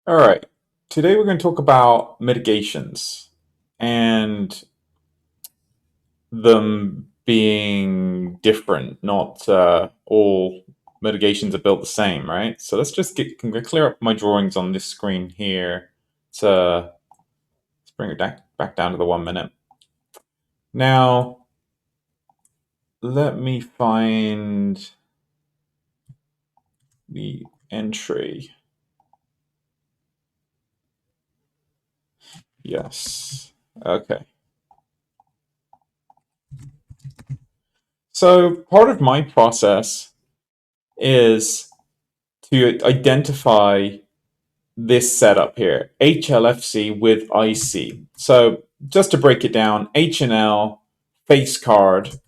All right. Today we're going to talk about mitigations and them being different. Not all mitigations are built the same, right? So let's just can I clear up my drawings on this screen here. To let's bring it back down to the 1 minute. Now let me find the entry. Yes. Okay. So part of my process is to identify this setup here, HLFC with IC. So just to break it down, H&L, face card,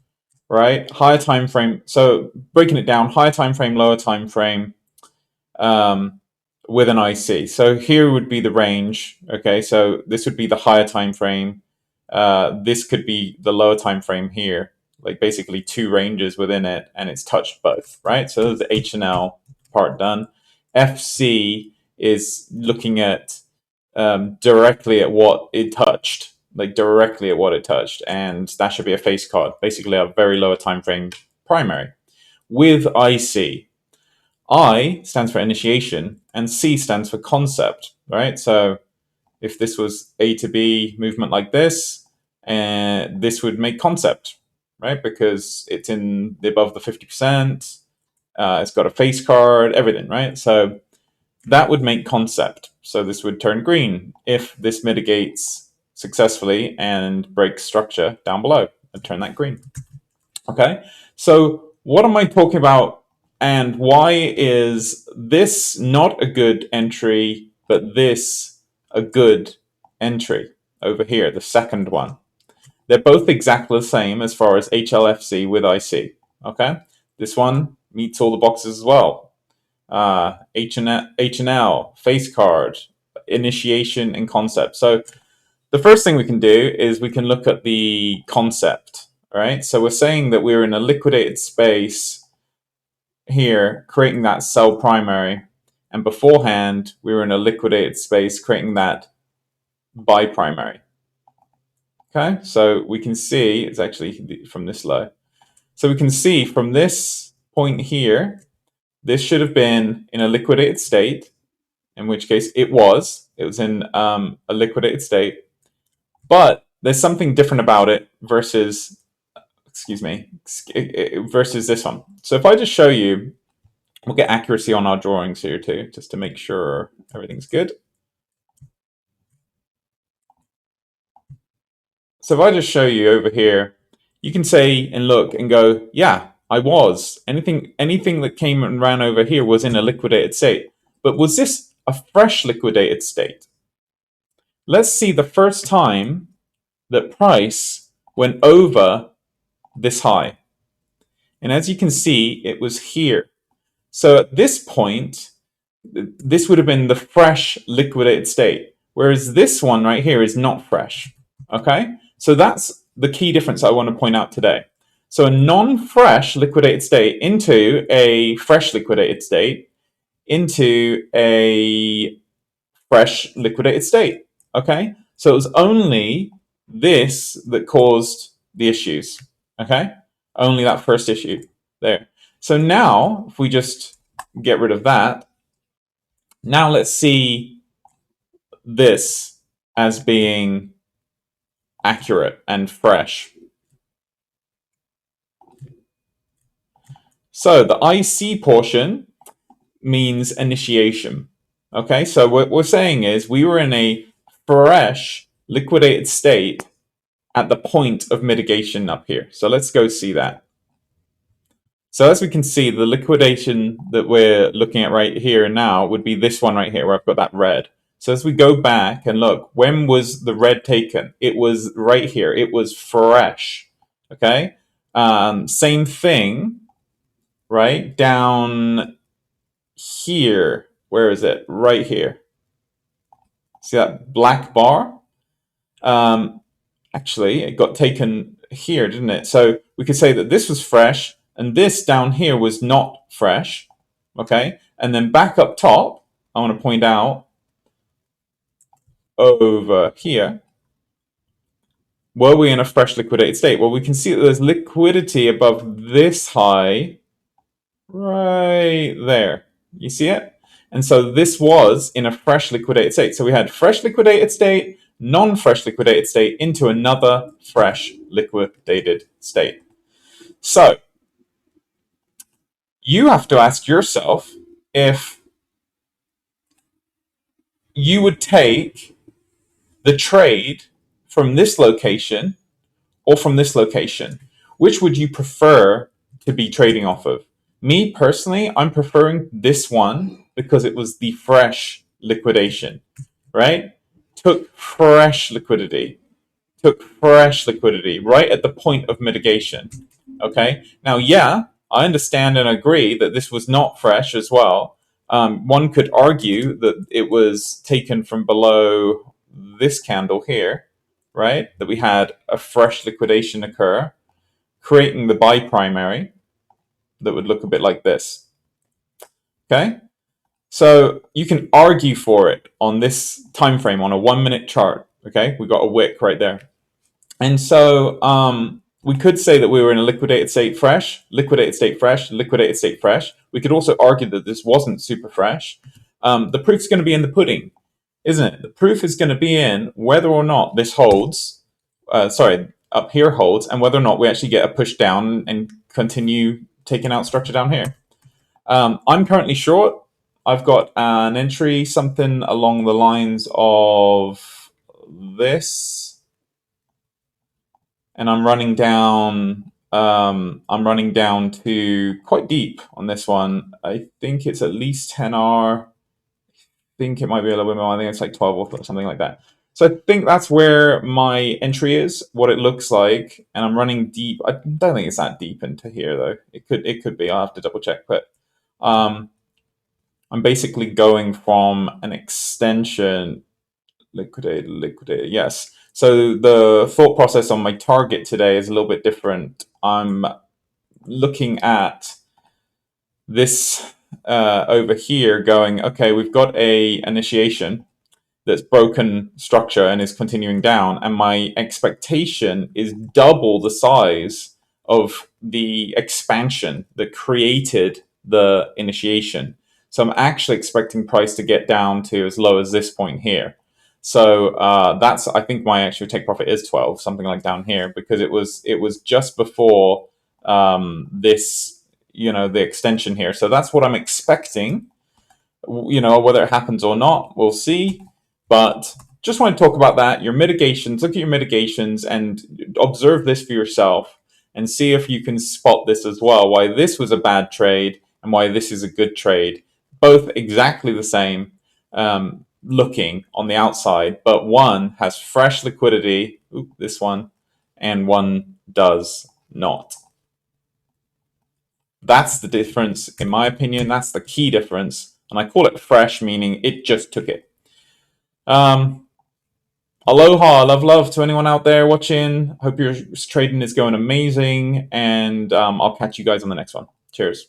right? Higher time frame. So breaking it down, higher time frame, lower time frame, um, with an IC. So here would be the range. Okay, so this would be the higher time frame. This could be the lower time frame here, like basically two ranges within it, and it's touched both, right? So there's the H&L part done. FC is looking at directly at what it touched, like directly at what it touched, and that should be a face card, basically a very lower time frame primary. With IC, I stands for initiation and C stands for concept, right? So if this was A to B movement like this, and this would make concept, right? Because it's in the above the 50%, it's got a face card, everything, right? So that would make concept. So this would turn green if this mitigates successfully and breaks structure down below and turn that green. Okay, so what am I talking about and why is this not a good entry, but this a good entry over here, the second one? They're both exactly the same as far as HLFC with IC. Okay, this one meets all the boxes as well. H&L, face card, initiation, and concept. So the first thing we can do is we can look at the concept, right? So we're saying that we're in a liquidated space here, creating that cell primary, and beforehand we were in a liquidated space, creating that biprimary. Okay, so we can see it's actually from this low. So we can see from this point here, this should have been in a liquidated state, in which case it was. It was in a liquidated state. But there's something different about it versus, excuse me, versus this one. So if I just show you, we'll get accuracy on our drawings here too, just to make sure everything's good. So if I just show you over here, you can say and look and go, yeah, I was. Anything that came and ran over here was in a liquidated state. But was this a fresh liquidated state? Let's see the first time that price went over this high. And as you can see, it was here. So at this point, this would have been the fresh liquidated state, whereas this one right here is not fresh. Okay? So that's the key difference I want to point out today. So a non-fresh liquidated state into a fresh liquidated state into a fresh liquidated state. Okay? So it was only this that caused the issues. Okay? Only that first issue there. So now, if we just get rid of that, now let's see this as being accurate and fresh. So the IC portion means initiation. Okay, so what we're saying is we were in a fresh liquidated state at the point of mitigation up here. So let's go see that. So as we can see, the liquidation that we're looking at right here and now would be this one right here where I've got that red. So as we go back and look, when was the red taken? It was right here. It was fresh. Okay? Same thing, right? Down here. Where is it? Right here. See that black bar? Actually, it got taken here, didn't it? So we could say that this was fresh and this down here was not fresh. Okay? And then back up top, I want to point out over here, were we in a fresh liquidated state? Well, we can see that there's liquidity above this high right there. You see it? And so this was in a fresh liquidated state. So we had fresh liquidated state, non-fresh liquidated state into another fresh liquidated state. So you have to ask yourself if you would take the trade from this location or from this location. Which would you prefer to be trading off of? Me personally, I'm preferring this one because it was the fresh liquidation, right? Took fresh liquidity, right at the point of mitigation. Okay. Now, yeah, I understand and agree that this was not fresh as well. One could argue that it was taken from below this candle here, right? That we had a fresh liquidation occur, creating the buy primary that would look a bit like this. Okay. So you can argue for it on this time frame on a 1 minute chart. Okay. We got a wick right there. And so we could say that we were in a liquidated state fresh, liquidated state fresh, liquidated state fresh. We could also argue that this wasn't super fresh. The proof's going to be in the pudding, isn't it? The proof is going to be in whether or not this holds, up here holds, and whether or not we actually get a push down and continue taking out structure down here. I'm currently short. I've got an entry, something along the lines of this. And I'm running down. I'm running down to quite deep on this one. I think it's at least 10R. I think it might be a little bit more. I think it's like 12 or something like that. So I think that's where my entry is, what it looks like, and I'm running deep. I don't think it's that deep into here though. It could be. I'll have to double check, but I'm basically going from an extension. Liquidated, yes. So the thought process on my target today is a little bit different. I'm looking at this over here going, okay, we've got a initiation that's broken structure and is continuing down, and my expectation is double the size of the expansion that created the initiation. So I'm actually expecting price to get down to as low as this point here. So that's, I think my actual take profit is 12, something like down here, because it was just before this, the extension here. So that's what I'm expecting. Whether it happens or not, we'll see. But just want to talk about that. Your mitigations, look at your mitigations and observe this for yourself and see if you can spot this as well. Why this was a bad trade and why this is a good trade. Both exactly the same looking on the outside, but one has fresh liquidity, this one, and one does not. That's the difference, in my opinion. That's the key difference. And I call it fresh, meaning it just took it. Aloha, love to anyone out there watching. Hope your trading is going amazing, and I'll catch you guys on the next one. Cheers.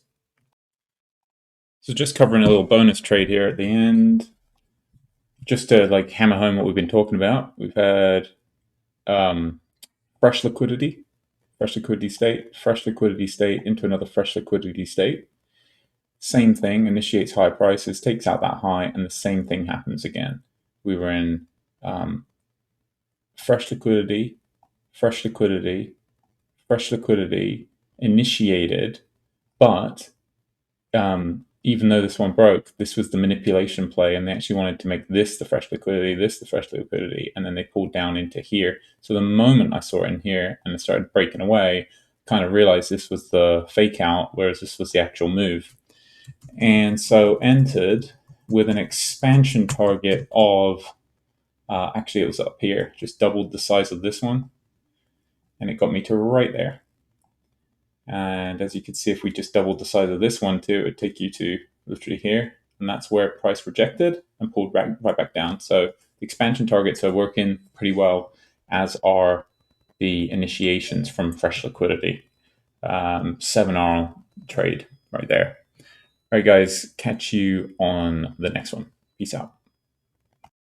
So just covering a little bonus trade here at the end, just to hammer home what we've been talking about. We've had fresh liquidity state into another fresh liquidity state. Same thing, initiates high prices, takes out that high, and the same thing happens again. We were in fresh liquidity, initiated, but even though this one broke, this was the manipulation play, and they actually wanted to make this the fresh liquidity, and then they pulled down into here. So the moment I saw it in here and it started breaking away, kind of realized this was the fake out, whereas this was the actual move. And so entered with an expansion target of, actually it was up here, just doubled the size of this one, and it got me to right there. And as you can see, if we just doubled the size of this one too, it would take you to literally here. And that's where price rejected and pulled right back down. So the expansion targets are working pretty well, as are the initiations from fresh liquidity. 7R trade right there. All right, guys, catch you on the next one. Peace out.